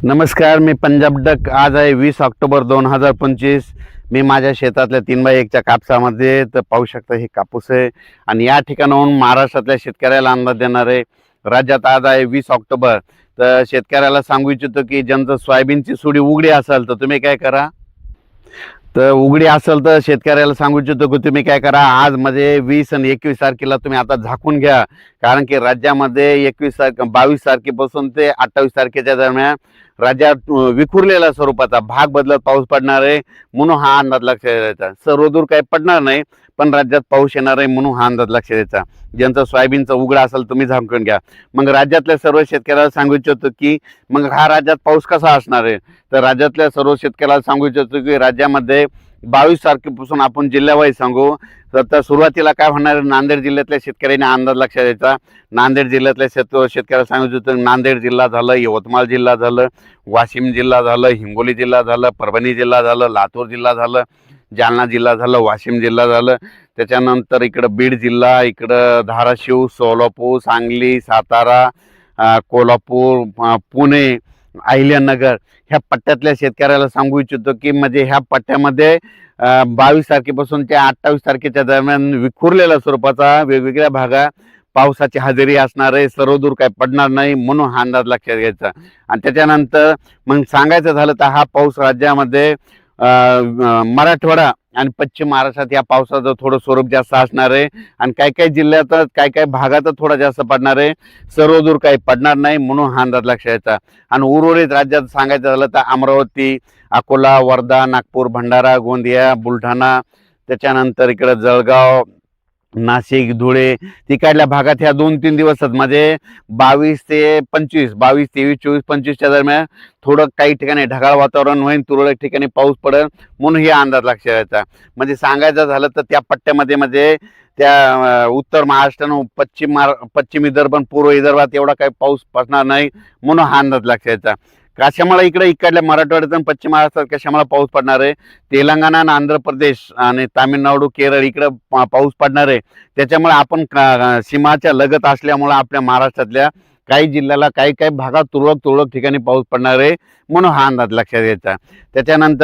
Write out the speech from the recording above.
नमस्कार, मी पंजाब डक. आज आहे 20 ऑक्टोबर 2025. मी माझ्या शेतातल्या 3x1च्या कापसामध्ये तर पाहू शकता हे कापूस आहे आणि या ठिकाणाहून महाराष्ट्रातल्या शेतकऱ्याला अंदाज देणार आहे. राज्यात आज आहे 20 ऑक्टोबर. तर शेतकऱ्याला सांगू इच्छितो की ज्यांचं सोयाबीनची सुडी उघडी असेल तर तुम्ही काय करा, तर उघडी असेल तर शेतकऱ्याला सांगू इच्छितो की तुम्ही काय करा, आज म्हणजे 20 आणि 21 तारखेला तुम्ही आता झाकून घ्या. कारण की राज्यामध्ये 22 तारखेपासून ते 28 तारखेच्या दरम्यान राज्यात विखुरलेल्या स्वरूपाचा भाग बदलत पाऊस पडणार आहे, म्हणून हा अंदाज लक्षात द्यायचा. सर्वदूर काही पडणार नाही, पण राज्यात पाऊस येणार आहे म्हणून हा अंदाज लक्षात द्यायचा. ज्यांचं सोयाबीनचा उघडा असेल तुम्ही झाकून घ्या. मग राज्यातल्या सर्व शेतकऱ्याला सांगू इच्छितो की मग हा राज्यात पाऊस कसा असणार आहे, तर राज्यातल्या सर्व शेतकऱ्याला सांगू इच्छितो की राज्यामध्ये 22 तारखेपासून आपण जिल्ह्यावाईज सांगू. तर सुरुवातीला काय होणार, नांदेड जिल्ह्यातल्या शेतकऱ्यांनी अंदाज लक्षात द्यायचा. नांदेड जिल्ह्यातल्या शेतकऱ्याला सांगू इच्छितो नांदेड जिल्हा झालं, यवतमाळ जिल्हा झालं, वाशिम जिल्हा झालं, हिंगोली जिल्हा झालं, परभणी जिल्हा झालं, लातूर जिल्हा झालं, जालना जिल्हा झालं, वाशिम जिल्हा झालं. त्याच्यानंतर इकडं बीड जिल्हा, इकडं धाराशिव, सोलापूर, सांगली, सातारा, कोल्हापूर, पुणे, अहिल्यानगर ह्या पट्ट्यातल्या शेतकऱ्याला सांगू इच्छितो की म्हणजे ह्या पट्ट्यामध्ये 22 तारखेपासून ते 28 तारखेच्या दरम्यान विखुरलेल्या स्वरूपाचा वेगवेगळ्या भागात पावसाची हजेरी असणार आहे. सर्वदूर काही पडणार नाही म्हणून हा अंदाज लक्षात घ्यायचा. आणि त्याच्यानंतर मग सांगायचं झालं तर हा पाऊस राज्यामध्ये मराठवाडा आणि पश्चिम महाराष्ट्रात या पावसाचं थोडं स्वरूप जास्त असणार आहे आणि काही काही जिल्ह्यातच काही भागातच थोडा जास्त पडणार आहे. सर्वदूर काही पडणार नाही म्हणून हा अंदाज लक्षात घ्यायचा. आणि उर्वरित राज्यात सांगायचं झालं तर अमरावती, अकोला, वर्धा, नागपूर, भंडारा, गोंदिया, बुलढाणा, त्याच्यानंतर इकडं जळगाव, नाशिक, धुळे तिकडल्या भागात ह्या 2-3 दिवसात म्हणजे 22 ते 25, 22, 23, 24, 25च्या दरम्यान थोडं काही ठिकाणी ढगाळ वातावरण होईल, तुरळक ठिकाणी पाऊस पडेल म्हणून हे अंदाज लक्षात घ्यायचा. म्हणजे सांगायचं झालं तर त्या पट्ट्यामध्ये म्हणजे त्या उत्तर महाराष्ट्र, पश्चिम विदर्भ, पूर्व विदर्भात एवढा काही पाऊस पडणार नाही म्हणून हा अंदाज लक्षात घ्यायचा. कशामुळे इकडल्या मराठवाड्यात आणि पश्चिम महाराष्ट्रात कशामुळे पाऊस पडणार आहे, तेलंगणा आणि आंध्र प्रदेश आणि तामिळनाडू, केरळ इकडं पाऊस पडणार आहे. त्याच्यामुळे आपण सीमाच्या लगत असल्यामुळे आपल्या महाराष्ट्रातल्या काही जिल्ह्याला काही काही भागात तुरळक ठिकाणी पाऊस पडणार आहे म्हणून हा अंदाज लक्षात घ्यायचा. त्याच्यानंतर